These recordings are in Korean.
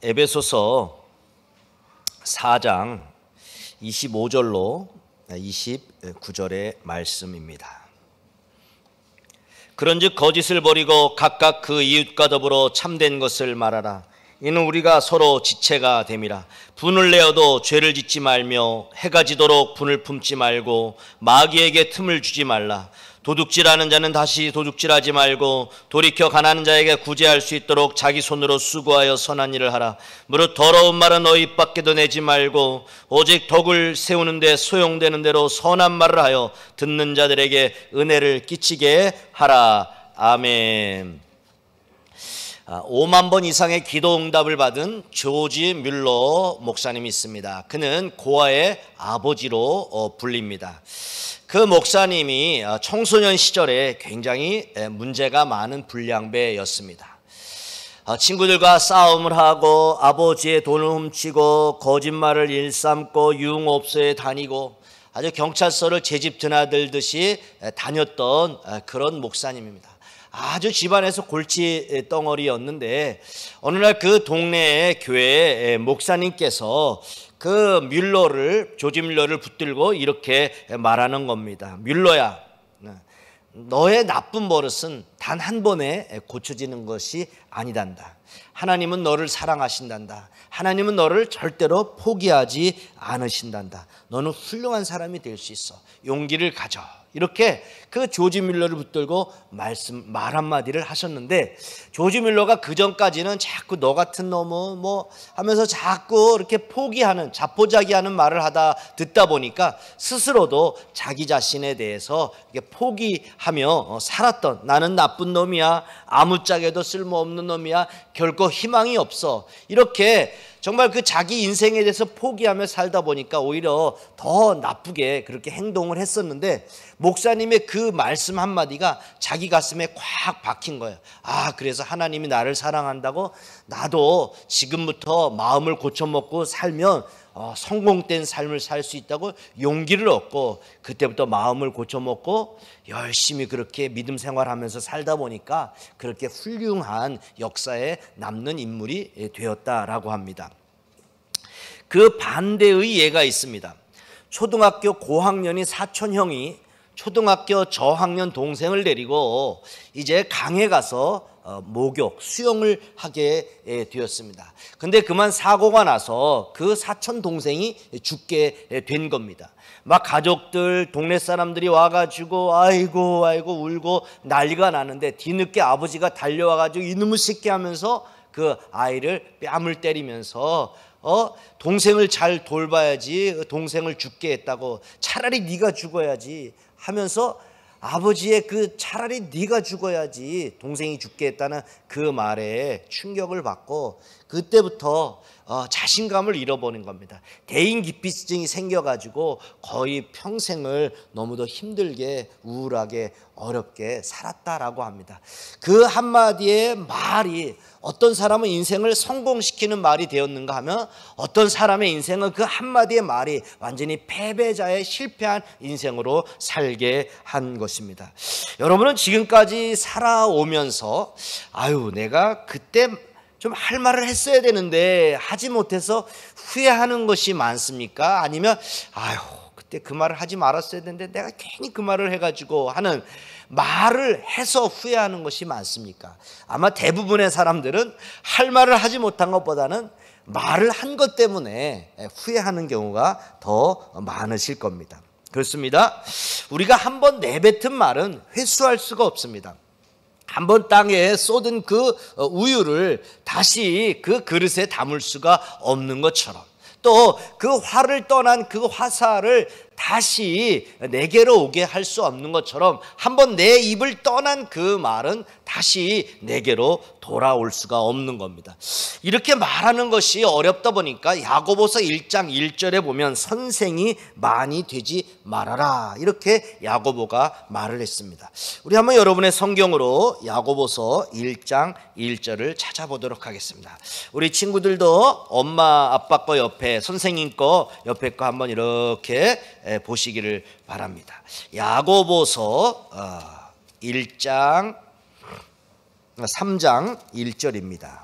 에베소서 4장 25절로 29절의 말씀입니다. 그런즉 거짓을 버리고 각각 그 이웃과 더불어 참된 것을 말하라. 이는 우리가 서로 지체가 됨이라. 분을 내어도 죄를 짓지 말며 해가 지도록 분을 품지 말고 마귀에게 틈을 주지 말라. 도둑질하는 자는 다시 도둑질하지 말고 돌이켜 가난한 자에게 구제할 수 있도록 자기 손으로 수고하여 선한 일을 하라. 무릇 더러운 말은 너희 입 밖에도 내지 말고 오직 덕을 세우는 데 소용되는 대로 선한 말을 하여 듣는 자들에게 은혜를 끼치게 하라. 아멘. 5만 번 이상의 기도 응답을 받은 조지 뮬러 목사님이 있습니다. 그는 고아의 아버지로 불립니다. 그 목사님이 청소년 시절에 굉장히 문제가 많은 불량배였습니다. 친구들과 싸움을 하고 아버지의 돈을 훔치고 거짓말을 일삼고 유흥업소에 다니고 아주 경찰서를 제 집 드나들듯이 다녔던 그런 목사님입니다. 아주 집안에서 골치 덩어리였는데 어느 날 그 동네의 교회 목사님께서 그 조지 뮬러를 붙들고 이렇게 말하는 겁니다. 뮬러야, 너의 나쁜 버릇은 단 한 번에 고쳐지는 것이 아니단다. 하나님은 너를 사랑하신단다. 하나님은 너를 절대로 포기하지 않으신단다. 너는 훌륭한 사람이 될 수 있어. 용기를 가져. 이렇게 그 조지 뮬러를 붙들고 말 한마디를 하셨는데, 조지 뮬러가 그 전까지는 자꾸 너 같은 놈은 뭐 하면서 자꾸 이렇게 포기하는, 자포자기하는 말을 듣다 보니까 스스로도 자기 자신에 대해서 포기하며 살았던, 나는 나쁜 놈이야, 아무짝에도 쓸모없는 놈이야, 결코 희망이 없어, 이렇게 정말 그 자기 인생에 대해서 포기하며 살다 보니까 오히려 더 나쁘게 그렇게 행동을 했었는데, 목사님의 그 말씀 한마디가 자기 가슴에 콱 박힌 거예요. 아, 그래서 하나님이 나를 사랑한다고 나도 지금부터 마음을 고쳐먹고 살면 성공된 삶을 살 수 있다고 용기를 얻고, 그때부터 마음을 고쳐먹고 열심히 그렇게 믿음 생활하면서 살다 보니까 그렇게 훌륭한 역사에 남는 인물이 되었다라고 합니다. 그 반대의 예가 있습니다. 초등학교 고학년인 사촌 형이 초등학교 저학년 동생을 데리고 이제 강에 가서 수영을 하게 되었습니다. 근데 그만 사고가 나서 그 사촌 동생이 죽게 된 겁니다. 막 가족들, 동네 사람들이 와가지고 아이고 울고 난리가 나는데, 뒤늦게 아버지가 달려와가지고 이놈의 새끼 하면서 그 아이를 뺨을 때리면서 동생을 잘 돌봐야지, 동생을 죽게 했다고, 차라리 네가 죽어야지 하면서 아버지의 그 차라리 네가 죽어야지 동생이 죽게 했다는 그 말에 충격을 받고 그때부터 자신감을 잃어버린 겁니다. 대인기피증이 생겨가지고 거의 평생을 너무도 힘들게, 우울하게, 어렵게 살았다라고 합니다. 그 한마디의 말이 어떤 사람은 인생을 성공시키는 말이 되었는가 하면, 어떤 사람의 인생은 그 한마디의 말이 완전히 패배자의 실패한 인생으로 살게 한 것입니다. 여러분은 지금까지 살아오면서 내가 그때 좀 할 말을 했어야 되는데 하지 못해서 후회하는 것이 많습니까? 아니면 그때 그 말을 하지 말았어야 되는데 내가 괜히 그 말을 해가지고 하는, 말을 해서 후회하는 것이 많습니까? 아마 대부분의 사람들은 할 말을 하지 못한 것보다는 말을 한 것 때문에 후회하는 경우가 더 많으실 겁니다. 그렇습니다. 우리가 한번 내뱉은 말은 회수할 수가 없습니다. 한번 땅에 쏟은 그 우유를 다시 그 그릇에 담을 수가 없는 것처럼, 또 그 화를 떠난 그 화살을 다시 내게로 오게 할 수 없는 것처럼, 한번 내 입을 떠난 그 말은 다시 내게로 돌아올 수가 없는 겁니다. 이렇게 말하는 것이 어렵다 보니까 야고보서 1장 1절에 보면 선생이 많이 되지 말아라, 이렇게 야고보가 말을 했습니다. 우리 한번 여러분의 성경으로 야고보서 1장 1절을 찾아보도록 하겠습니다. 우리 친구들도 엄마 아빠 거 옆에, 선생님 거 옆에 거 한번 이렇게 보시기를 바랍니다. 야고보서 3장 1절입니다.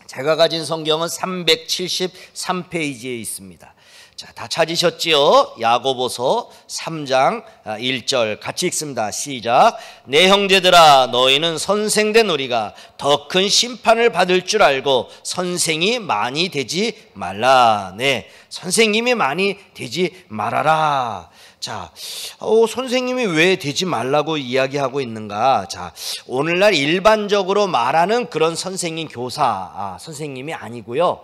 제가 가진 성경은 373페이지에 있습니다. 자, 다 찾으셨지요? 야고보서 3장 1절 같이 읽습니다. 시작. 내 형제들아, 너희는 선생된 우리가 더 큰 심판을 받을 줄 알고 선생이 많이 되지 말라. 네, 선생님이 많이 되지 말아라. 자, 선생님이 왜 되지 말라고 이야기하고 있는가? 자, 오늘날 일반적으로 말하는 그런 선생님, 교사, 선생님이 아니고요.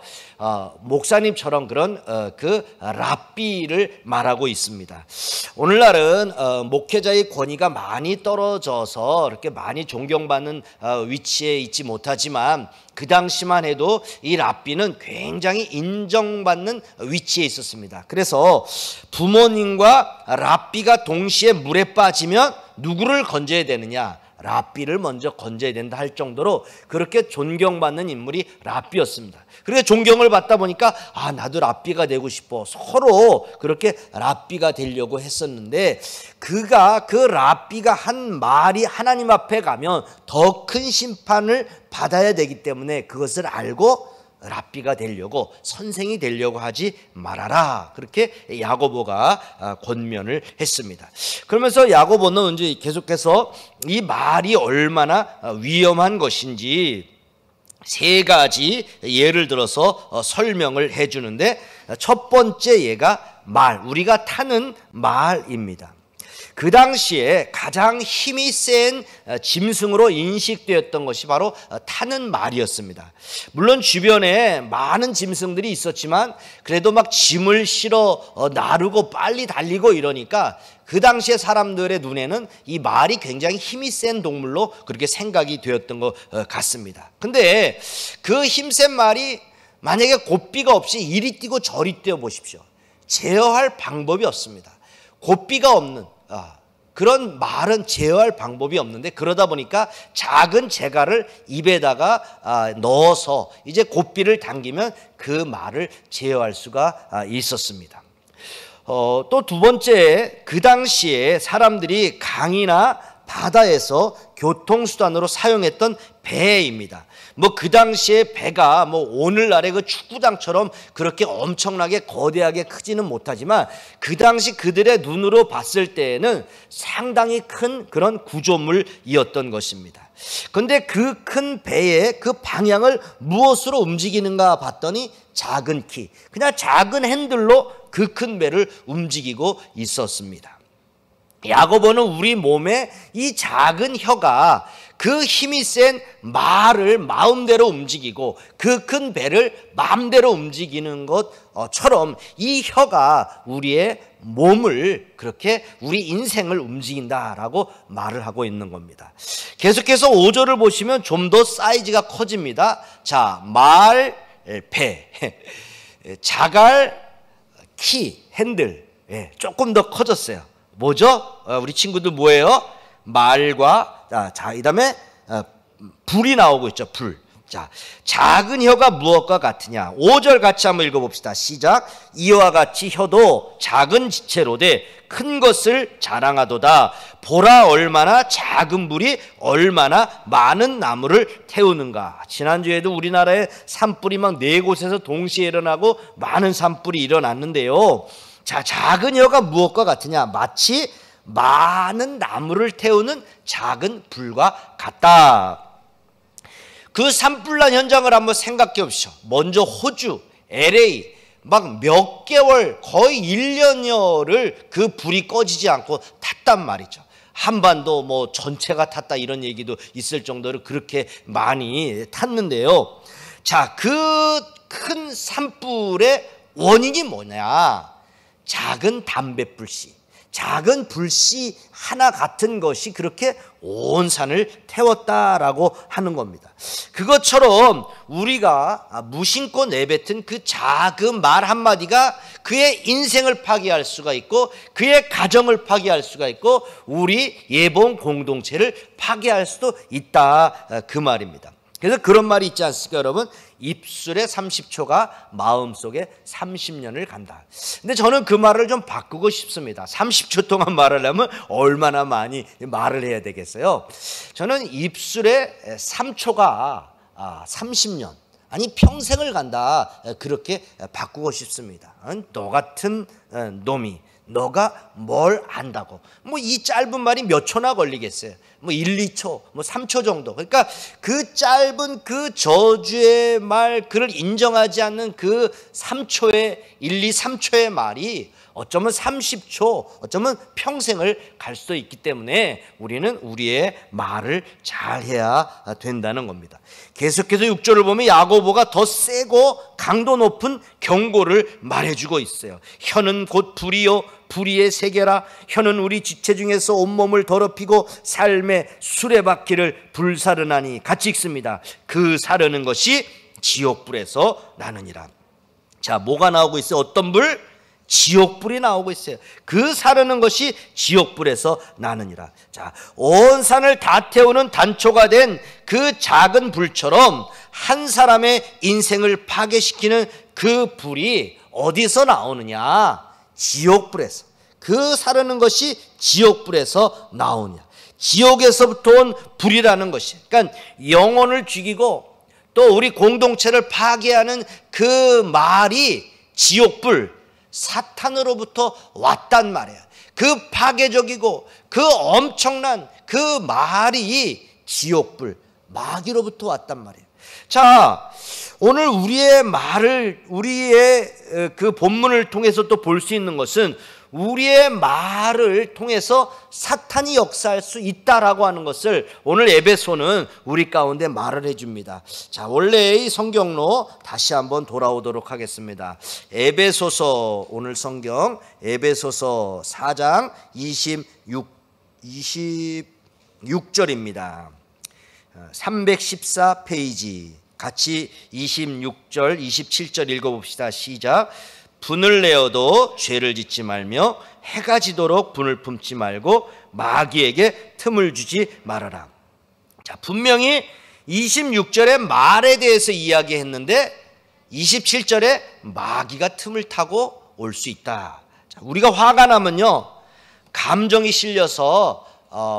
목사님처럼 그런 그 랍비를 말하고 있습니다. 오늘날은 목회자의 권위가 많이 떨어져서 이렇게 많이 존경받는 위치에 있지 못하지만 그 당시만 해도 이 랍비는 굉장히 인정받는 위치에 있었습니다. 그래서 부모님과 랍비가 동시에 물에 빠지면 누구를 건져야 되느냐? 랍비를 먼저 건져야 된다 할 정도로 그렇게 존경받는 인물이 랍비였습니다. 그래서 존경을 받다 보니까 나도 랍비가 되고 싶어. 서로 그렇게 랍비가 되려고 했었는데 그가 그 랍비가 한 말이 하나님 앞에 가면 더 큰 심판을 받아야 되기 때문에 그것을 알고 랍비가 되려고, 선생이 되려고 하지 말아라. 그렇게 야고보가 권면을 했습니다. 그러면서 야고보는 이제 계속해서 이 말이 얼마나 위험한 것인지 세 가지 예를 들어서 설명을 해 주는데, 첫 번째 예가 말, 우리가 타는 말입니다. 그 당시에 가장 힘이 센 짐승으로 인식되었던 것이 바로 타는 말이었습니다. 물론 주변에 많은 짐승들이 있었지만 그래도 막 짐을 실어 나르고 빨리 달리고 이러니까 그 당시에 사람들의 눈에는 이 말이 굉장히 힘이 센 동물로 그렇게 생각이 되었던 것 같습니다. 근데 그 힘센 말이 만약에 고삐가 없이 이리 뛰고 저리 뛰어 보십시오. 제어할 방법이 없습니다. 고삐가 없는 그런 말은 제어할 방법이 없는데, 그러다 보니까 작은 재갈을 입에다가 넣어서 이제 고삐를 당기면 그 말을 제어할 수가 있었습니다. 또 두 번째, 그 당시에 사람들이 강이나 바다에서 교통수단으로 사용했던 배입니다. 그 당시에 배가 오늘날의 그 축구장처럼 그렇게 엄청나게 거대하게 크지는 못하지만 그 당시 그들의 눈으로 봤을 때에는 상당히 큰 그런 구조물이었던 것입니다. 그런데 그 큰 배의 그 방향을 무엇으로 움직이는가 봤더니 작은 키, 그냥 작은 핸들로 그 큰 배를 움직이고 있었습니다. 야고보는 우리 몸에 이 작은 혀가 그 힘이 센 말을 마음대로 움직이고 그 큰 배를 마음대로 움직이는 것처럼 이 혀가 우리의 몸을, 그렇게 우리 인생을 움직인다라고 말을 하고 있는 겁니다. 계속해서 5절을 보시면 좀 더 사이즈가 커집니다. 자, 말, 배, 자갈, 키, 핸들, 조금 더 커졌어요. 뭐죠? 우리 친구들 뭐예요? 말과, 자, 이 다음에 불이 나오고 있죠. 불. 자, 작은 혀가 무엇과 같으냐? 5절 같이 한번 읽어봅시다. 시작. 이와 같이 혀도 작은 지체로되 큰 것을 자랑하도다. 보라, 얼마나 작은 불이 얼마나 많은 나무를 태우는가. 지난주에도 우리나라에 산불이 막 4곳에서 동시에 일어나고 많은 산불이 일어났는데요. 자, 작은 혀가 무엇과 같으냐? 마치 많은 나무를 태우는 작은 불과 같다. 그 산불난 현장을 한번 생각해 보시죠. 먼저 호주, LA 막 몇 개월, 거의 1년여를 그 불이 꺼지지 않고 탔단 말이죠. 한반도 전체가 탔다 이런 얘기도 있을 정도로 그렇게 많이 탔는데요. 자, 그 큰 산불의 원인이 뭐냐? 작은 담뱃불씨, 작은 불씨 하나 같은 것이 그렇게 온 산을 태웠다라고 하는 겁니다. 그것처럼 우리가 무심코 내뱉은 그 작은 말 한마디가 그의 인생을 파괴할 수가 있고 그의 가정을 파괴할 수가 있고 우리 예봉 공동체를 파괴할 수도 있다, 그 말입니다. 그래서 그런 말이 있지 않습니까, 여러분? 입술에 30초가 마음속에 30년을 간다. 근데 저는 그 말을 좀 바꾸고 싶습니다. 30초 동안 말하려면 얼마나 많이 말을 해야 되겠어요? 저는 입술에 3초가 30년, 아니 평생을 간다. 그렇게 바꾸고 싶습니다. 너 같은 놈이 너가 뭘 안다고. 뭐 이 짧은 말이 몇 초나 걸리겠어요. 뭐 1, 2초, 뭐 3초 정도. 그러니까 그 짧은 그 저주의 말, 그를 인정하지 않는 그 3초의 1, 2, 3초의 말이 어쩌면 30초, 어쩌면 평생을 갈 수도 있기 때문에 우리는 우리의 말을 잘해야 된다는 겁니다. 계속해서 6절을 보면 야고보가 더 세고 강도 높은 경고를 말해주고 있어요. 혀는 곧 불이요 불의의 세계라. 혀는 우리 지체 중에서 온몸을 더럽히고 삶의 수레바퀴를 불사르나니. 같이 읽습니다. 그 사르는 것이 지옥불에서 나느니라. 자, 뭐가 나오고 있어요? 어떤 불? 지옥불이 나오고 있어요. 그 사르는 것이 지옥불에서 나느니라. 자, 온 산을 다 태우는 단초가 된 그 작은 불처럼 한 사람의 인생을 파괴시키는 그 불이 어디서 나오느냐? 지옥불에서. 그 사르는 것이 지옥불에서 나오냐. 지옥에서부터 온 불이라는 것이, 그러니까 영혼을 죽이고 또 우리 공동체를 파괴하는 그 말이 지옥불, 사탄으로부터 왔단 말이에요. 그 파괴적이고 그 엄청난 그 말이 지옥불, 마귀로부터 왔단 말이에요. 자, 오늘 우리의 말을, 우리의 그 본문을 통해서 또 볼 수 있는 것은 우리의 말을 통해서 사탄이 역사할 수 있다라고 하는 것을 오늘 에베소는 우리 가운데 말을 해줍니다. 자, 원래의 성경로 다시 한번 돌아오도록 하겠습니다. 에베소서, 오늘 성경 에베소서 4장 26절입니다. 314페이지 같이 26절 27절 읽어봅시다. 시작. 분을 내어도 죄를 짓지 말며 해가 지도록 분을 품지 말고 마귀에게 틈을 주지 말아라. 자, 분명히 26절에 말에 대해서 이야기했는데 27절에 마귀가 틈을 타고 올 수 있다. 자, 우리가 화가 나면요, 감정이 실려서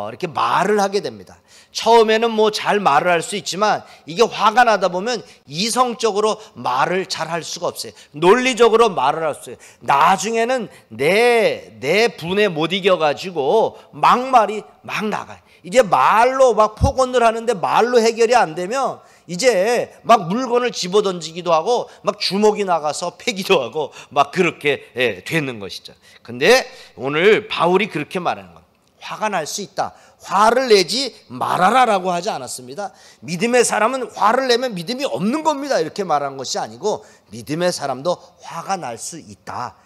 이렇게 말을 하게 됩니다. 처음에는 뭐 잘 말을 할 수 있지만 이게 화가 나다 보면 이성적으로 말을 잘 할 수가 없어요. 논리적으로 말을 할 수 있어요. 나중에는 내 분에 못 이겨가지고 막말이 막 나가요. 이제 말로 막 폭언을 하는데 말로 해결이 안 되면 이제 막 물건을 집어던지기도 하고 막 주먹이 나가서 패기도 하고 막 그렇게 되는 것이죠. 근데 오늘 바울이 그렇게 말하는 거예요. 화가 날 수 있다. 화를 내지 말아라라고 하지 않았습니다. 믿음의 사람은 화를 내면 믿음이 없는 겁니다. 이렇게 말한 것이 아니고 믿음의 사람도 화가 날 수 있다.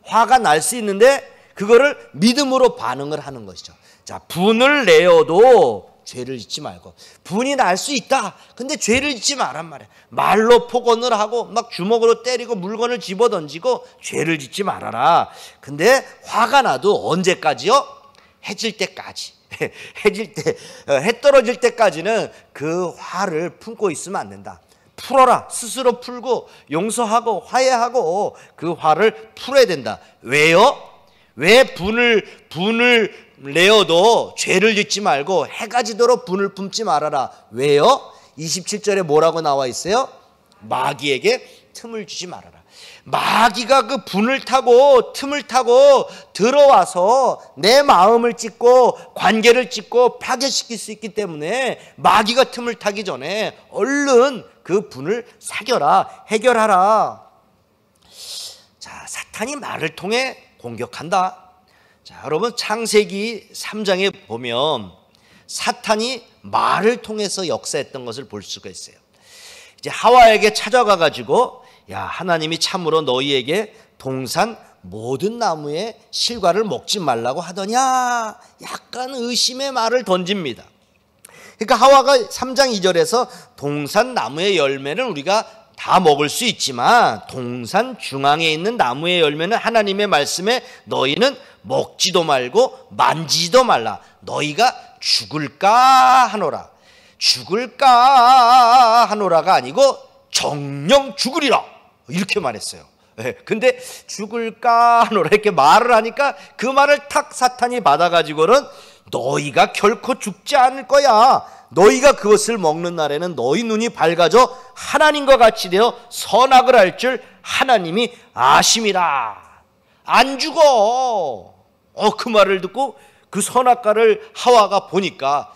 화가 날 수 있는데 그거를 믿음으로 반응을 하는 것이죠. 자, 분을 내어도 죄를 짓지 말고. 분이 날 수 있다. 근데 죄를 짓지 말란 말이야. 말로 폭언을 하고 막 주먹으로 때리고 물건을 집어던지고 죄를 짓지 말아라. 근데 화가 나도 언제까지요? 해질 때까지. 해질 때, 해 떨어질 때까지는 그 화를 품고 있으면 안 된다. 풀어라. 스스로 풀고 용서하고 화해하고 그 화를 풀어야 된다. 왜요? 왜 분을 내어도 죄를 짓지 말고 해가 지도록 분을 품지 말아라. 왜요? 27절에 뭐라고 나와 있어요? 마귀에게 틈을 주지 말아라. 마귀가 그 분을 타고 틈을 타고 들어와서 내 마음을 찢고 관계를 찢고 파괴시킬 수 있기 때문에 마귀가 틈을 타기 전에 얼른 그 분을 사겨라. 해결하라. 자, 사탄이 말을 통해 공격한다. 자, 여러분 창세기 3장에 보면 사탄이 말을 통해서 역사했던 것을 볼 수가 있어요. 이제 하와에게 찾아가 가지고 야, 하나님이 참으로 너희에게 동산 모든 나무의 실과를 먹지 말라고 하더냐? 약간 의심의 말을 던집니다. 그러니까 하와가 3장 2절에서 동산 나무의 열매는 우리가 다 먹을 수 있지만 동산 중앙에 있는 나무의 열매는 하나님의 말씀에 너희는 먹지도 말고 만지지도 말라. 너희가 죽을까 하노라. 죽을까 하노라가 아니고 정령 죽으리라. 이렇게 말했어요. 근데 죽을까 하노라 이렇게 말을 하니까 그 말을 탁 사탄이 받아가지고는 너희가 결코 죽지 않을 거야. 너희가 그것을 먹는 날에는 너희 눈이 밝아져 하나님과 같이 되어 선악을 알 줄 하나님이 아심이라. 안 죽어. 그 말을 듣고 그 선악과를 하와가 보니까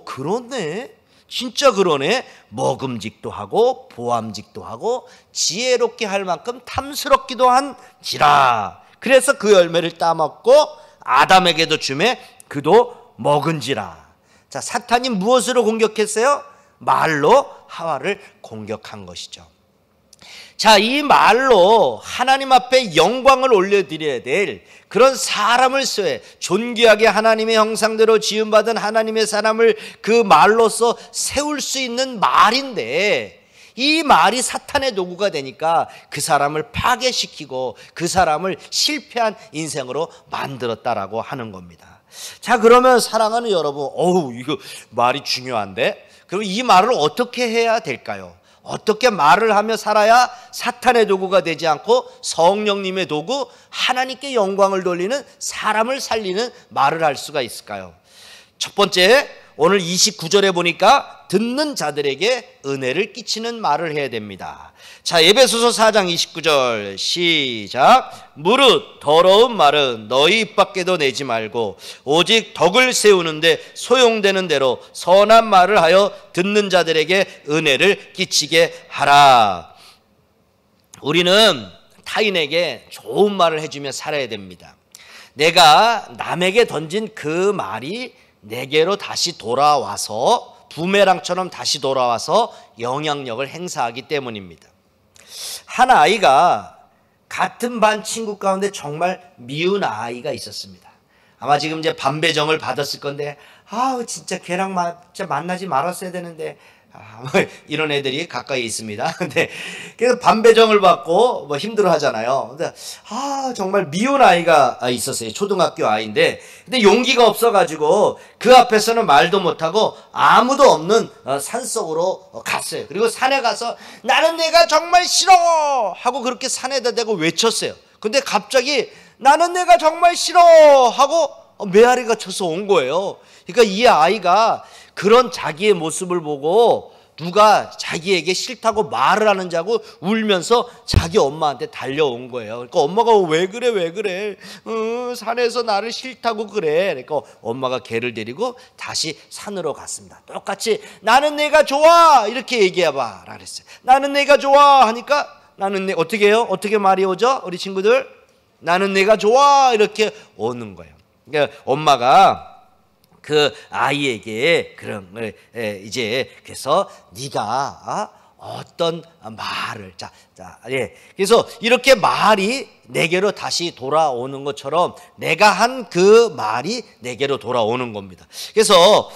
그렇네. 진짜 그러네. 먹음직도 하고 보암직도 하고 지혜롭게 할 만큼 탐스럽기도 한지라. 그래서 그 열매를 따먹고 아담에게도 주매 그도 먹은지라. 자, 사탄이 무엇으로 공격했어요? 말로 하와를 공격한 것이죠. 자, 이 말로 하나님 앞에 영광을 올려드려야 될 그런 사람을 쏘해 존귀하게 하나님의 형상대로 지음받은 하나님의 사람을 그 말로써 세울 수 있는 말인데, 이 말이 사탄의 도구가 되니까 그 사람을 파괴시키고 그 사람을 실패한 인생으로 만들었다라고 하는 겁니다. 자, 그러면 사랑하는 여러분, 이거 말이 중요한데, 그럼 이 말을 어떻게 해야 될까요? 어떻게 말을 하며 살아야 사탄의 도구가 되지 않고 성령님의 도구, 하나님께 영광을 돌리는, 사람을 살리는 말을 할 수가 있을까요? 첫 번째, 오늘 29절에 보니까 듣는 자들에게 은혜를 끼치는 말을 해야 됩니다. 자, 에베소서 4장 29절 시작. 무릇 더러운 말은 너희 입 밖에도 내지 말고 오직 덕을 세우는데 소용되는 대로 선한 말을 하여 듣는 자들에게 은혜를 끼치게 하라. 우리는 타인에게 좋은 말을 해주며 살아야 됩니다. 내가 남에게 던진 그 말이 내게로 다시 돌아와서 부메랑처럼 다시 돌아와서 영향력을 행사하기 때문입니다. 한 아이가 같은 반 친구 가운데 정말 미운 아이가 있었습니다. 아마 지금 이제 반배정을 받았을 건데, 진짜 걔랑 진짜 만나지 말았어야 되는데, 이런 애들이 가까이 있습니다. 근데 그래서 반배정을 받고 힘들어 하잖아요. 근데 정말 미운 아이가 있었어요. 초등학교 아이인데, 근데 용기가 없어가지고 그 앞에서는 말도 못하고 아무도 없는 산속으로 갔어요. 그리고 산에 가서 나는 내가 정말 싫어 하고 그렇게 산에다 대고 외쳤어요. 근데 갑자기 나는 내가 정말 싫어 하고 메아리가 쳐서 온 거예요. 그러니까 이 아이가 그런 자기의 모습을 보고 누가 자기에게 싫다고 말을 하는 줄 알고 울면서 자기 엄마한테 달려온 거예요. 그러니까 엄마가 왜 그래? 산에서 나를 싫다고 그래. 그러니까 엄마가 걔를 데리고 다시 산으로 갔습니다. 똑같이 나는 내가 좋아 이렇게 얘기해봐 라 그랬어요. 나는 내가 좋아 하니까 나는 어떻게 해요? 어떻게 말이 오죠? 우리 친구들, 나는 내가 좋아 이렇게 오는 거예요. 그러니까 엄마가 그 아이에게 그런 이제 그래서 네가 어떤 말을 그래서 이렇게 말이 내게로 다시 돌아오는 것처럼 내가 한 그 말이 내게로 돌아오는 겁니다. 그래서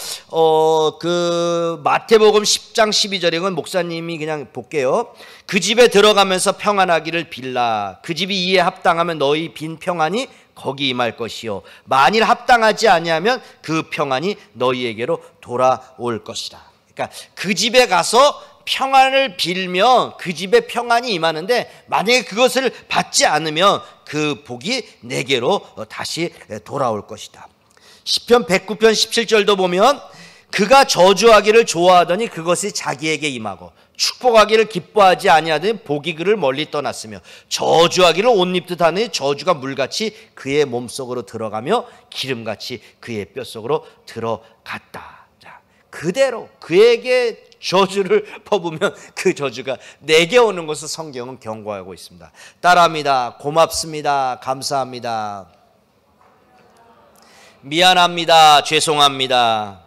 그 마태복음 10장 12절에 건 목사님이 그냥 볼게요. 그 집에 들어가면서 평안하기를 빌라. 그 집이 이에 합당하면 너희 빈 평안이 거기 임할 것이요 만일 합당하지 아니하면 그 평안이 너희에게로 돌아올 것이라. 그러니까 그 집에 가서 평안을 빌면 그 집에 평안이 임하는데, 만약에 그것을 받지 않으면 그 복이 내게로 다시 돌아올 것이다. 시편 109편 17절도 보면 그가 저주하기를 좋아하더니 그것이 자기에게 임하고 축복하기를 기뻐하지 아니하더니 복이 그를 멀리 떠났으며 저주하기를 옷 입듯 하니 저주가 물같이 그의 몸속으로 들어가며 기름같이 그의 뼛속으로 들어갔다. 자, 그대로 그에게 저주를 퍼부면 그 저주가 내게 오는 것을 성경은 경고하고 있습니다. 따라합니다. 고맙습니다. 감사합니다. 미안합니다. 죄송합니다.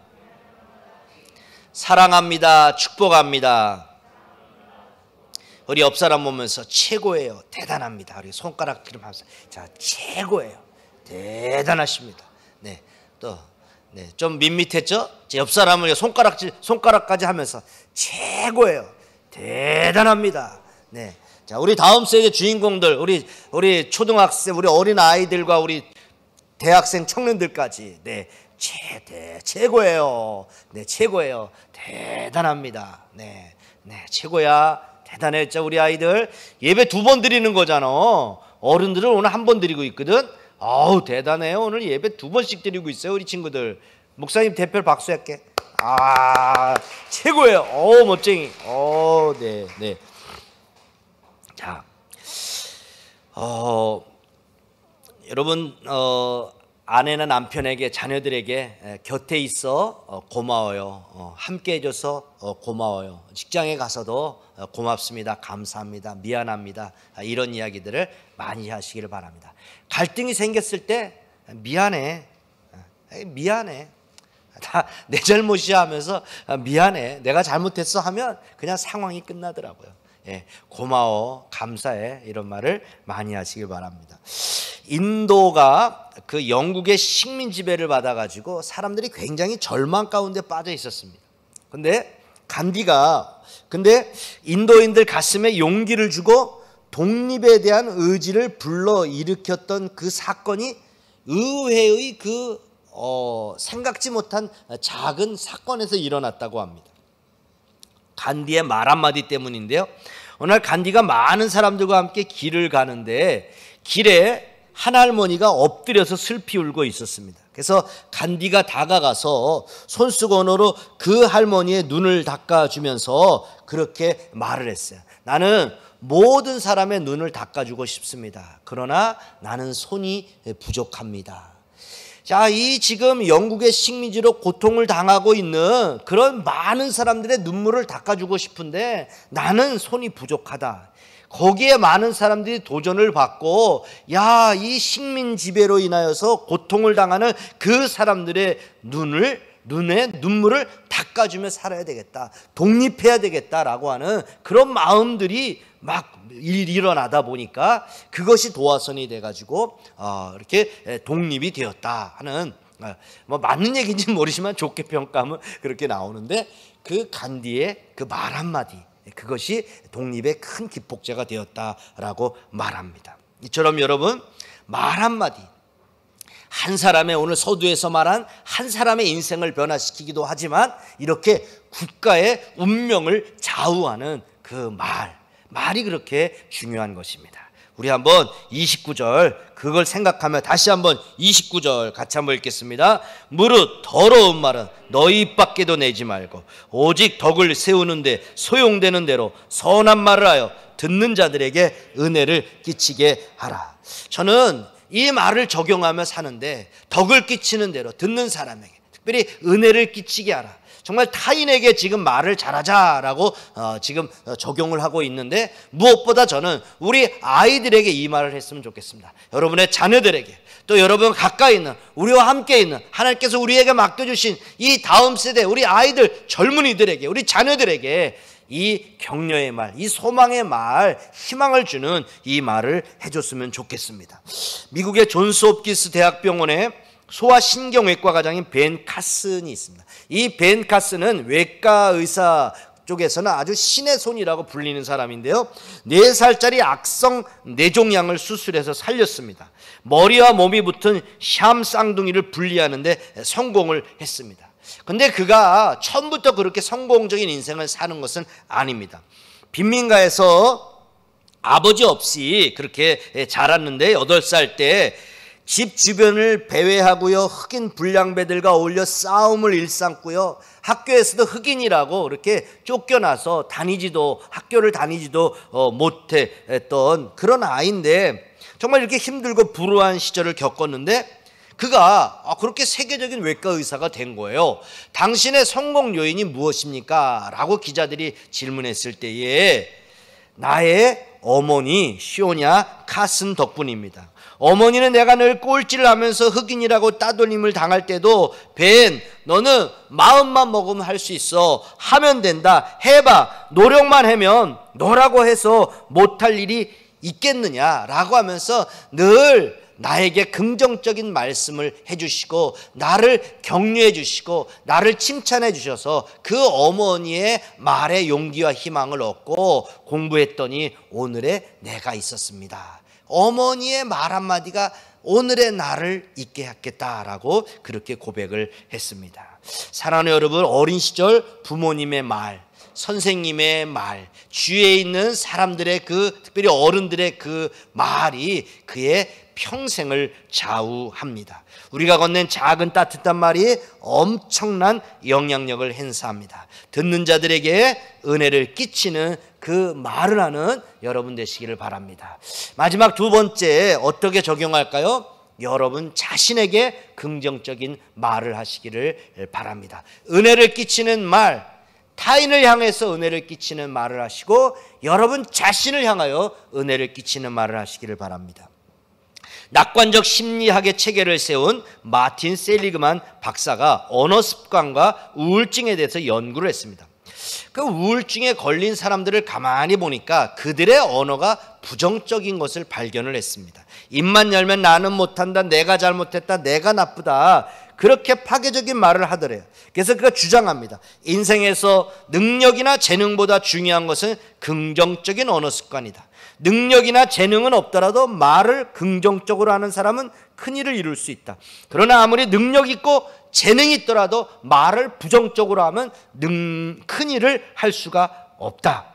사랑합니다. 축복합니다. 우리 옆 사람 보면서 최고예요. 대단합니다. 우리 손가락 들으면서 자, 최고예요. 대단하십니다. 네, 또 좀 밋밋했죠? 옆 사람을 손가락까지 하면서 최고예요. 대단합니다. 네, 자, 우리 다음 세대 주인공들, 우리 초등학생, 우리 어린 아이들과 우리 대학생 청년들까지 최고예요. 네, 최고예요. 대단합니다. 네, 최고야. 대단했죠, 우리 아이들. 예배 2번 드리는 거잖아. 어른들은 오늘 1번 드리고 있거든. 아우, 대단해요. 오늘 예배 2번씩 드리고 있어요, 우리 친구들. 목사님 대표 박수할게. 아, 최고예요. 멋쟁이. 네, 네. 자, 여러분, 아내나 남편에게, 자녀들에게 곁에 있어 고마워요. 함께 해줘서 고마워요. 직장에 가서도 고맙습니다. 감사합니다. 미안합니다. 이런 이야기들을 많이 하시기를 바랍니다. 갈등이 생겼을 때 미안해. 미안해. 다 내 잘못이야 하면서 미안해. 내가 잘못했어 하면 그냥 상황이 끝나더라고요. 고마워, 감사해, 이런 말을 많이 하시길 바랍니다. 인도가 그 영국의 식민 지배를 받아가지고 사람들이 굉장히 절망 가운데 빠져 있었습니다. 근데 인도인들 가슴에 용기를 주고 독립에 대한 의지를 불러 일으켰던 그 사건이 의회의 생각지 못한 작은 사건에서 일어났다고 합니다. 간디의 말 한마디 때문인데요. 어느 날 간디가 많은 사람들과 함께 길을 가는데 길에 한 할머니가 엎드려서 슬피 울고 있었습니다. 그래서 간디가 다가가서 손수건으로 그 할머니의 눈을 닦아주면서 그렇게 말을 했어요. 나는 모든 사람의 눈을 닦아주고 싶습니다. 그러나 나는 손이 부족합니다. 자, 이 지금 영국의 식민지로 고통을 당하고 있는 그런 많은 사람들의 눈물을 닦아주고 싶은데 나는 손이 부족하다. 거기에 많은 사람들이 도전을 받고, 야, 이 식민 지배로 인하여서 고통을 당하는 그 사람들의 눈에 눈물을 닦아주며 살아야 되겠다. 독립해야 되겠다라고 하는 그런 마음들이 막 일어나다 보니까 그것이 도화선이 돼가지고 이렇게 독립이 되었다 하는, 뭐 맞는 얘기인지는 모르지만 좋게 평가하면 그렇게 나오는데, 그 간디의 그 말 한마디, 그것이 독립의 큰 기폭제가 되었다라고 말합니다. 이처럼 여러분, 말 한마디, 한 사람의, 오늘 서두에서 말한 한 사람의 인생을 변화시키기도 하지만 이렇게 국가의 운명을 좌우하는 그 말이 그렇게 중요한 것입니다. 우리 한번 29절 그걸 생각하며 다시 한번 29절 같이 한번 읽겠습니다. 무릇 더러운 말은 너희 입 밖에도 내지 말고 오직 덕을 세우는데 소용되는 대로 선한 말을 하여 듣는 자들에게 은혜를 끼치게 하라. 저는 이 말을 적용하며 사는데 덕을 끼치는 대로 듣는 사람에게 특별히 은혜를 끼치게 하라. 정말 타인에게 지금 말을 잘하자라고 지금 적용을 하고 있는데, 무엇보다 저는 우리 아이들에게 이 말을 했으면 좋겠습니다. 여러분의 자녀들에게, 또 여러분 가까이 있는, 우리와 함께 있는, 하나님께서 우리에게 맡겨주신 이 다음 세대, 우리 아이들, 젊은이들에게, 우리 자녀들에게 이 격려의 말, 이 소망의 말, 희망을 주는 이 말을 해줬으면 좋겠습니다. 미국의 존스 홉킨스 대학병원에 소아신경외과 과장인 벤 카슨이 있습니다. 이 벤 카슨은 외과 의사 쪽에서는 아주 신의 손이라고 불리는 사람인데요, 4살짜리 악성 뇌종양을 수술해서 살렸습니다. 머리와 몸이 붙은 샴 쌍둥이를 분리하는 데 성공을 했습니다. 근데 그가 처음부터 그렇게 성공적인 인생을 사는 것은 아닙니다. 빈민가에서 아버지 없이 그렇게 자랐는데 8살 때 집 주변을 배회하고요, 흑인 불량배들과 어울려 싸움을 일삼고요, 학교에서도 흑인이라고 그렇게 쫓겨나서 학교를 다니지도 못했던 그런 아이인데, 정말 이렇게 힘들고 불우한 시절을 겪었는데 그가 그렇게 세계적인 외과 의사가 된 거예요. 당신의 성공 요인이 무엇입니까? 라고 기자들이 질문했을 때에 나의 어머니 시오냐 카슨 덕분입니다. 어머니는 내가 늘 꼴찌를 하면서 흑인이라고 따돌림을 당할 때도 벤, 너는 마음만 먹으면 할 수 있어, 하면 된다, 해봐, 노력만 하면 너라고 해서 못할 일이 있겠느냐라고 하면서 늘 나에게 긍정적인 말씀을 해주시고 나를 격려해 주시고 나를 칭찬해 주셔서 그 어머니의 말에 용기와 희망을 얻고 공부했더니 오늘의 내가 있었습니다. 어머니의 말 한마디가 오늘의 나를 있게 했겠다라고 그렇게 고백을 했습니다. 사랑하는 여러분, 어린 시절 부모님의 말, 선생님의 말, 주위에 있는 사람들의 특별히 어른들의 그 말이 그의 평생을 좌우합니다. 우리가 건넨 작은 따뜻한 말이 엄청난 영향력을 행사합니다. 듣는 자들에게 은혜를 끼치는 그 말을 하는 여러분 되시기를 바랍니다. 마지막 두 번째, 어떻게 적용할까요? 여러분 자신에게 긍정적인 말을 하시기를 바랍니다. 은혜를 끼치는 말, 타인을 향해서 은혜를 끼치는 말을 하시고 여러분 자신을 향하여 은혜를 끼치는 말을 하시기를 바랍니다. 낙관적 심리학의 체계를 세운 마틴 셀리그만 박사가 언어 습관과 우울증에 대해서 연구를 했습니다. 그 우울증에 걸린 사람들을 가만히 보니까 그들의 언어가 부정적인 것을 발견을 했습니다. 입만 열면 나는 못한다, 내가 잘못했다, 내가 나쁘다, 그렇게 파괴적인 말을 하더래요. 그래서 그가 주장합니다. 인생에서 능력이나 재능보다 중요한 것은 긍정적인 언어 습관이다. 능력이나 재능은 없더라도 말을 긍정적으로 하는 사람은 큰일을 이룰 수 있다. 그러나 아무리 능력 있고 재능이 있더라도 말을 부정적으로 하면 큰일을 할 수가 없다.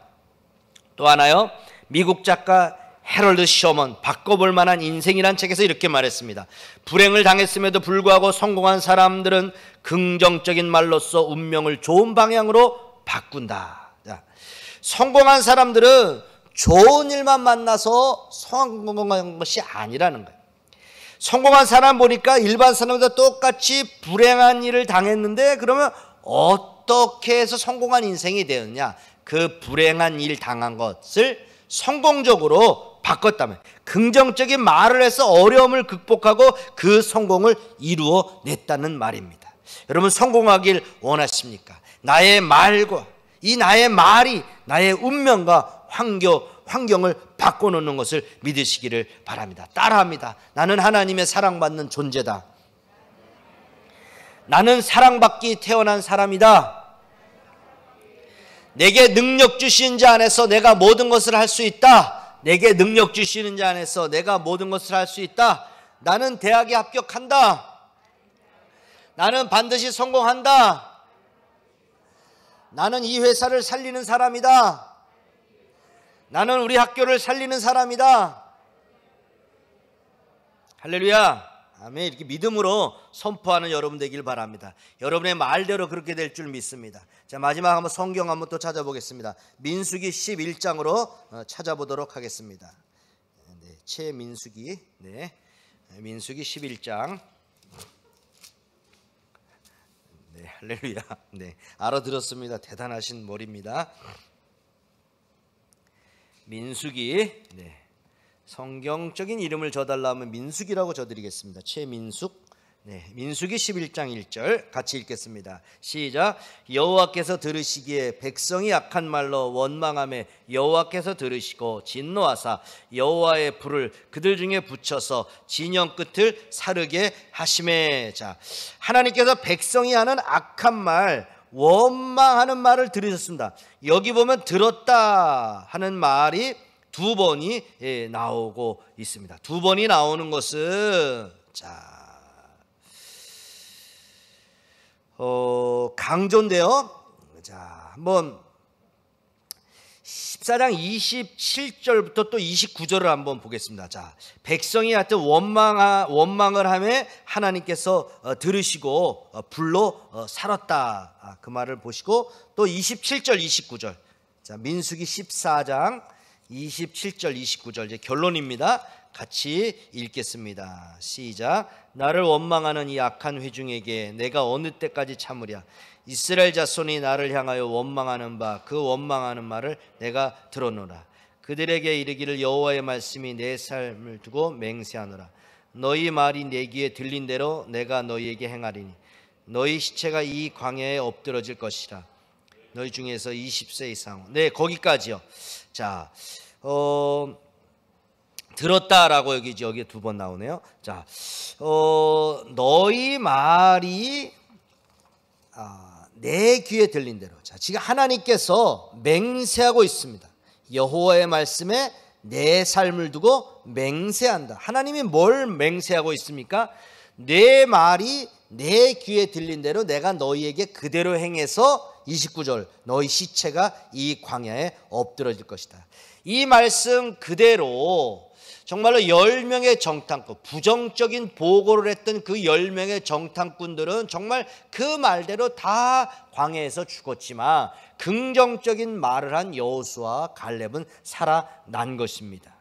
또 하나요, 미국 작가 해럴드 셔먼 바꿔볼 만한 인생이란 책에서 이렇게 말했습니다. 불행을 당했음에도 불구하고 성공한 사람들은 긍정적인 말로써 운명을 좋은 방향으로 바꾼다. 자, 성공한 사람들은 좋은 일만 만나서 성공한 것이 아니라는 거예요. 성공한 사람 보니까 일반 사람보다 똑같이 불행한 일을 당했는데 그러면 어떻게 해서 성공한 인생이 되었냐? 그 불행한 일 당한 것을 성공적으로 바꿨다면, 긍정적인 말을 해서 어려움을 극복하고 그 성공을 이루어냈다는 말입니다. 여러분 성공하길 원하십니까? 나의 말과 나의 말이 나의 운명과 환경을 바꿔놓는 것을 믿으시기를 바랍니다. 따라합니다. 나는 하나님의 사랑받는 존재다. 나는 사랑받기 태어난 사람이다. 내게 능력 주신 자 안에서 내가 모든 것을 할 수 있다. 내게 능력 주시는 자 안에서 내가 모든 것을 할 수 있다. 나는 대학에 합격한다. 나는 반드시 성공한다. 나는 이 회사를 살리는 사람이다. 나는 우리 학교를 살리는 사람이다. 할렐루야. 아멘. 이렇게 믿음으로 선포하는 여러분 되길 바랍니다. 여러분의 말대로 그렇게 될 줄 믿습니다. 자, 마지막 한번 성경 한번 또 찾아보겠습니다. 민수기 11장으로 찾아보도록 하겠습니다. 네, 최민수기, 네, 민수기 11장. 네, 할렐루야. 네, 알아들었습니다. 대단하신 머리입니다. 민수기, 네, 성경적인 이름을 줘달라면 민수기라고 줘드리겠습니다. 최민숙. 네, 민수기 11장 1절 같이 읽겠습니다. 시작. 여호와께서 들으시기에 백성이 악한 말로 원망하며 여호와께서 들으시고 진노하사 여호와의 불을 그들 중에 붙여서 진영 끝을 사르게 하시매. 자, 하나님께서 백성이 하는 악한 말, 원망하는 말을 들으셨습니다. 여기 보면 들었다 하는 말이 두 번이 나오고 있습니다. 두 번이 나오는 것은 강조인데요. 자, 한번 14장 27절부터 또 29절을 한번 보겠습니다. 자, 백성이 하여튼 원망을 하며 하나님께서 들으시고 불로 살았다. 그 말을 보시고 또 27절 29절. 자, 민수기 14장 27절 29절 이제 결론입니다. 같이 읽겠습니다. 시작. 나를 원망하는 이 악한 회중에게 내가 어느 때까지 참으랴. 이스라엘 자손이 나를 향하여 원망하는 바 그 원망하는 말을 내가 들었노라. 그들에게 이르기를 여호와의 말씀이 내 삶을 두고 맹세하노라. 너희 말이 내 귀에 들린 대로 내가 너희에게 행하리니 너희 시체가 이 광야에 엎드러질 것이라. 너희 중에서 20세 이상. 네, 거기까지요. 자, 들었다라고 여기에 두 번 나오네요. 자, 너희 말이 내 귀에 들린 대로. 자, 지금 하나님께서 맹세하고 있습니다. 여호와의 말씀에 내 삶을 두고 맹세한다. 하나님이 뭘 맹세하고 있습니까? 내 말이 내 귀에 들린 대로 내가 너희에게 그대로 행해서 29절 너희 시체가 이 광야에 엎드러질 것이다. 이 말씀 그대로 정말로 10명의 정탐꾼, 부정적인 보고를 했던 그 10명의 정탐꾼들은 정말 그 말대로 다 광야에서 죽었지만 긍정적인 말을 한 여호수아와 갈렙은 살아난 것입니다.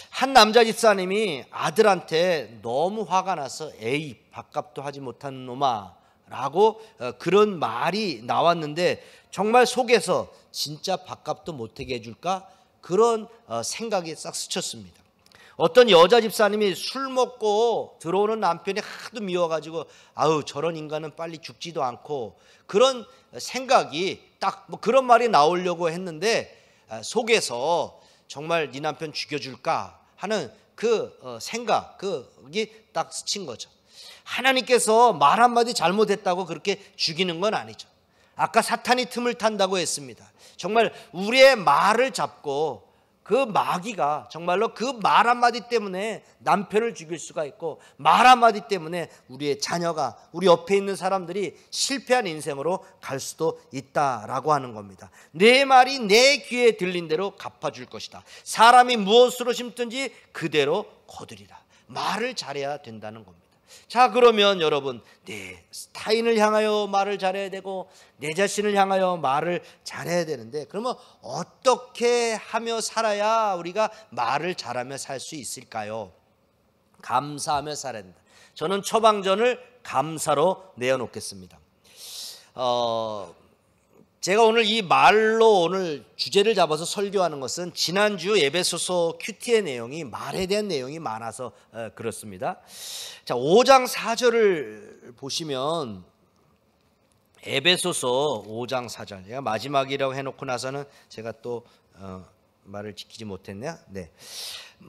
한 남자 집사님이 아들한테 너무 화가 나서 에이 밥값도 하지 못하는 놈아 라고 그런 말이 나왔는데 정말 속에서 진짜 밥값도 못하게 해줄까? 그런 생각이 싹 스쳤습니다. 어떤 여자 집사님이 술 먹고 들어오는 남편이 하도 미워가지고 아우 저런 인간은 빨리 죽지도 않고 그런 생각이 딱 뭐 그런 말이 나오려고 했는데 속에서 정말 네 남편 죽여줄까 하는 그 생각이 딱 스친 거죠. 하나님께서 말 한마디 잘못했다고 그렇게 죽이는 건 아니죠. 아까 사탄이 틈을 탄다고 했습니다. 정말 우리의 말을 잡고 그 마귀가 정말로 그 말 한마디 때문에 남편을 죽일 수가 있고 말 한마디 때문에 우리의 자녀가 우리 옆에 있는 사람들이 실패한 인생으로 갈 수도 있다라고 하는 겁니다. 내 말이 내 귀에 들린 대로 갚아줄 것이다. 사람이 무엇으로 심든지 그대로 거두리라. 말을 잘해야 된다는 겁니다. 자, 그러면 여러분 내 타인을 향하여 말을 잘해야 되고 내 자신을 향하여 말을 잘해야 되는데 그러면 어떻게 하며 살아야 우리가 말을 잘하며 살 수 있을까요? 감사하며 살아야 된다. 저는 처방전을 감사로 내어놓겠습니다. 제가 오늘 이 말로 오늘 주제를 잡아서 설교하는 것은 지난주 에베소서 큐티의 내용이 말에 대한 내용이 많아서 그렇습니다. 자, 5장 4절을 보시면 에베소서 5장 4절 제가 마지막이라고 해놓고 나서는 제가 또 말을 지키지 못했네요. 네.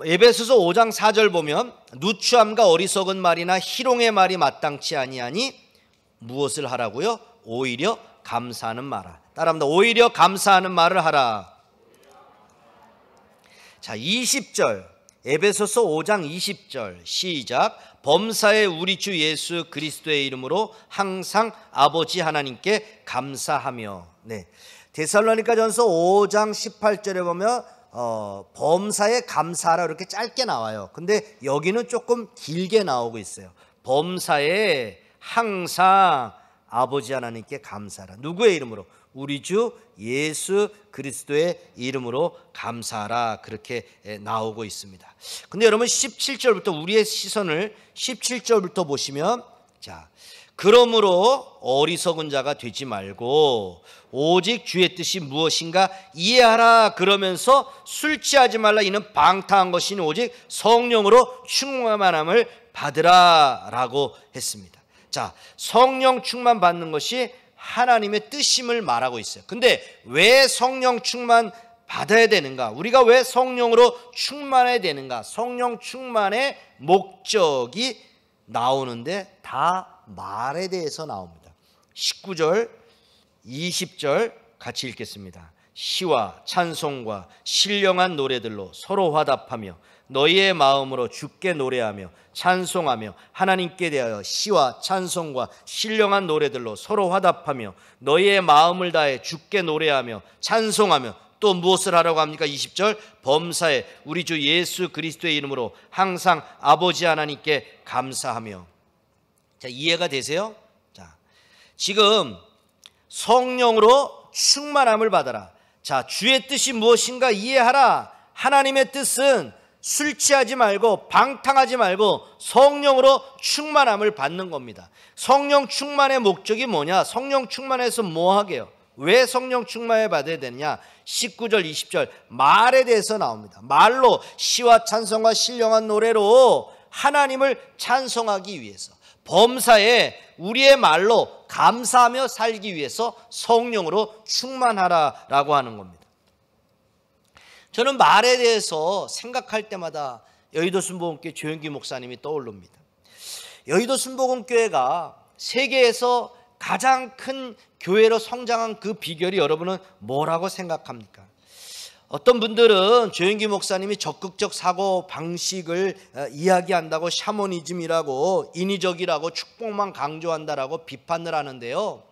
에베소서 5장 4절 보면 누추함과 어리석은 말이나 희롱의 말이 마땅치 아니하니 무엇을 하라고요? 오히려 감사하는 말아. 따라합니다. 오히려 감사하는 말을 하라. 자, 20절 에베소서 5장 20절 시작. 범사에 우리 주 예수 그리스도의 이름으로 항상 아버지 하나님께 감사하며. 네. 데살로니가전서 5장 18절에 보면 범사에 감사하라 이렇게 짧게 나와요. 근데 여기는 조금 길게 나오고 있어요. 범사에 항상 아버지 하나님께 감사하라. 누구의 이름으로? 우리 주 예수 그리스도의 이름으로 감사하라. 그렇게 나오고 있습니다. 근데 여러분 17절부터 우리의 시선을 17절부터 보시면 자, 그러므로 어리석은 자가 되지 말고 오직 주의 뜻이 무엇인가 이해하라. 그러면서 술 취하지 말라. 이는 방탕한 것이니 오직 성령으로 충만함을 받으라 라고 했습니다. 자, 성령 충만 받는 것이 하나님의 뜻임을 말하고 있어요. 근데 왜 성령 충만 받아야 되는가? 우리가 왜 성령으로 충만해야 되는가? 성령 충만의 목적이 나오는데 다 말에 대해서 나옵니다. 19절, 20절 같이 읽겠습니다. 시와 찬송과 신령한 노래들로 서로 화답하며 너희의 마음으로 주께 노래하며 찬송하며 하나님께 대하여 시와 찬송과 신령한 노래들로 서로 화답하며 너희의 마음을 다해 주께 노래하며 찬송하며 또 무엇을 하라고 합니까? 20절 범사에 우리 주 예수 그리스도의 이름으로 항상 아버지 하나님께 감사하며. 자, 이해가 되세요? 자, 지금 성령으로 충만함을 받아라. 자, 주의 뜻이 무엇인가 이해하라. 하나님의 뜻은 술 취하지 말고 방탕하지 말고 성령으로 충만함을 받는 겁니다. 성령 충만의 목적이 뭐냐? 성령 충만해서 뭐 하게요? 왜 성령 충만을 받아야 되느냐? 19절 20절 말에 대해서 나옵니다. 말로 시와 찬송과 신령한 노래로 하나님을 찬송하기 위해서 범사에 우리의 말로 감사하며 살기 위해서 성령으로 충만하라라고 하는 겁니다. 저는 말에 대해서 생각할 때마다 여의도 순복음교회 조영기 목사님이 떠오릅니다. 여의도 순복음교회가 세계에서 가장 큰 교회로 성장한 그 비결이 여러분은 뭐라고 생각합니까? 어떤 분들은 조영기 목사님이 적극적 사고 방식을 이야기한다고 샤머니즘이라고 인위적이라고 축복만 강조한다라고 비판을 하는데요.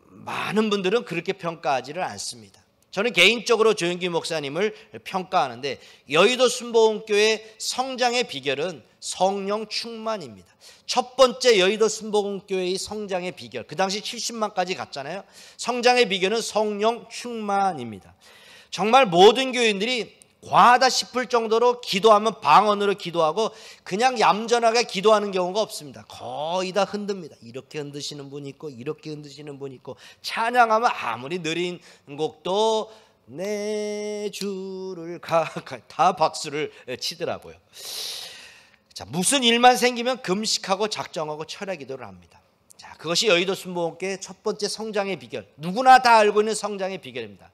많은 분들은 그렇게 평가하지를 않습니다. 저는 개인적으로 조영기 목사님을 평가하는데 여의도 순복음교회 성장의 비결은 성령 충만입니다. 첫 번째 여의도 순복음교회의 성장의 비결, 그 당시 70만까지 갔잖아요. 성장의 비결은 성령 충만입니다. 정말 모든 교인들이 과하다 싶을 정도로 기도하면 방언으로 기도하고 그냥 얌전하게 기도하는 경우가 없습니다. 거의 다 흔듭니다. 이렇게 흔드시는 분이 있고 이렇게 흔드시는 분이 있고, 찬양하면 아무리 느린 곡도 내 주를 다 박수를 치더라고요. 자, 무슨 일만 생기면 금식하고 작정하고 철야 기도를 합니다. 자, 그것이 여의도 순복음교회 첫 번째 성장의 비결, 누구나 다 알고 있는 성장의 비결입니다.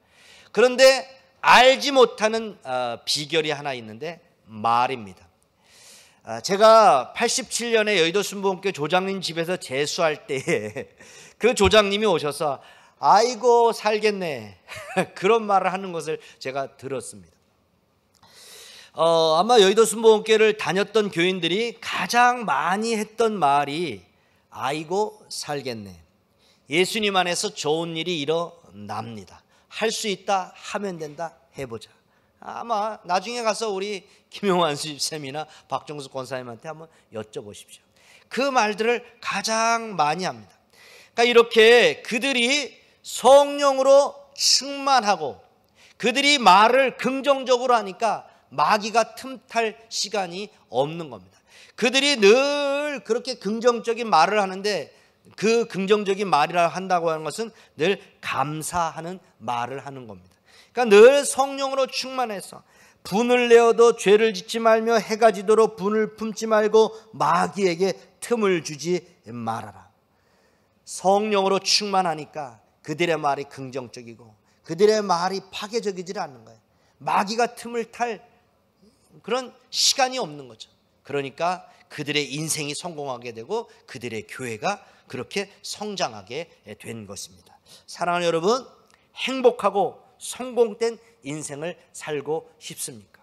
그런데 알지 못하는 비결이 하나 있는데 말입니다. 제가 87년에 여의도 순복음교회 조장님 집에서 재수할 때에 그 조장님이 오셔서 아이고 살겠네 그런 말을 하는 것을 제가 들었습니다. 아마 여의도 순복음교회를 다녔던 교인들이 가장 많이 했던 말이 아이고 살겠네, 예수님 안에서 좋은 일이 일어납니다, 할 수 있다, 하면 된다, 해보자. 아마 나중에 가서 우리 김용환 쌤이나 박종수 권사님한테 한번 여쭤보십시오. 그 말들을 가장 많이 합니다. 그러니까 이렇게 그들이 성령으로 충만하고 그들이 말을 긍정적으로 하니까 마귀가 틈탈 시간이 없는 겁니다. 그들이 늘 그렇게 긍정적인 말을 하는데, 그 긍정적인 말이라 한다고 하는 것은 늘 감사하는 말을 하는 겁니다. 그러니까 늘 성령으로 충만해서 분을 내어도 죄를 짓지 말며 해가 지도록 분을 품지 말고 마귀에게 틈을 주지 말아라. 성령으로 충만하니까 그들의 말이 긍정적이고 그들의 말이 파괴적이지 않는 거예요. 마귀가 틈을 탈 그런 시간이 없는 거죠. 그러니까 그들의 인생이 성공하게 되고 그들의 교회가 그렇게 성장하게 된 것입니다. 사랑하는 여러분, 행복하고 성공된 인생을 살고 싶습니까?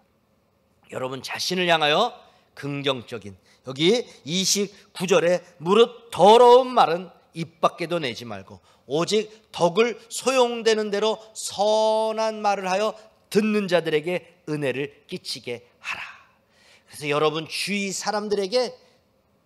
여러분 자신을 향하여 긍정적인, 여기 29절에 무릇 더러운 말은 입 밖에도 내지 말고 오직 덕을 소용되는 대로 선한 말을 하여 듣는 자들에게 은혜를 끼치게 하라. 그래서 여러분 주위 사람들에게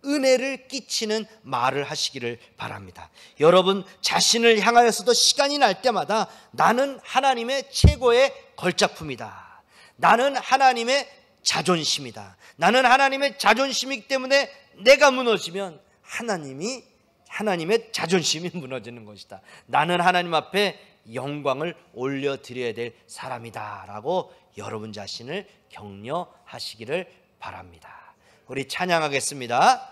은혜를 끼치는 말을 하시기를 바랍니다. 여러분 자신을 향하여서도 시간이 날 때마다 나는 하나님의 최고의 걸작품이다, 나는 하나님의 자존심이다, 나는 하나님의 자존심이기 때문에 내가 무너지면 하나님의 자존심이 무너지는 것이다, 나는 하나님 앞에 영광을 올려드려야 될 사람이다 라고 여러분 자신을 격려하시기를 바랍니다. 우리 찬양하겠습니다.